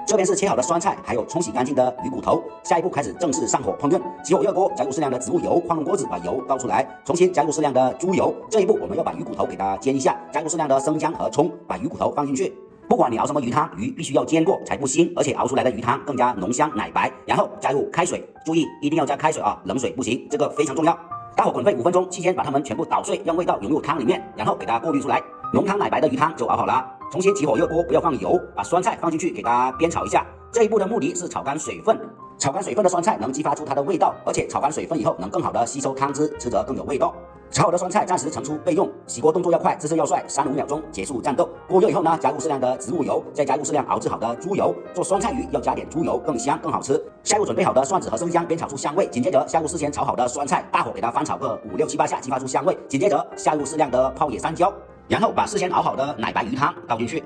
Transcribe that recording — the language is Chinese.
这边是切好的酸菜，还有冲洗干净的鱼骨头。下一步开始正式上火烹饪，起火热锅，加入适量的植物油，晃动锅子，把油倒出来，重新加入适量的猪油。这一步我们要把鱼骨头给它煎一下，加入适量的生姜和葱，把鱼骨头放进去。不管你熬什么鱼汤，鱼必须要煎过才不腥，而且熬出来的鱼汤更加浓香奶白。然后加入开水，注意一定要加开水啊，冷水不行，这个非常重要。大火滚沸5分钟，期间把它们全部捣碎，让味道涌入汤里面，然后给它过滤出来，浓汤奶白的鱼汤就熬好了。重新起火热锅，不要放油，把酸菜放进去，给它煸炒一下。这一步的目的是炒干水分，炒干水分的酸菜能激发出它的味道，而且炒干水分以后能更好的吸收汤汁，吃着更有味道。炒好的酸菜暂时盛出备用，洗锅动作要快，姿势要帅，3-5秒钟结束战斗。锅热以后呢，加入适量的植物油，再加入适量熬制好的猪油。做酸菜鱼要加点猪油，更香更好吃。下入准备好的蒜子和生姜，煸炒出香味。紧接着下入事先炒好的酸菜，大火给它翻炒个5、6、7、8下，激发出香味。紧接着下入适量的泡野山椒，然后把事先熬好的奶白鱼汤倒进去。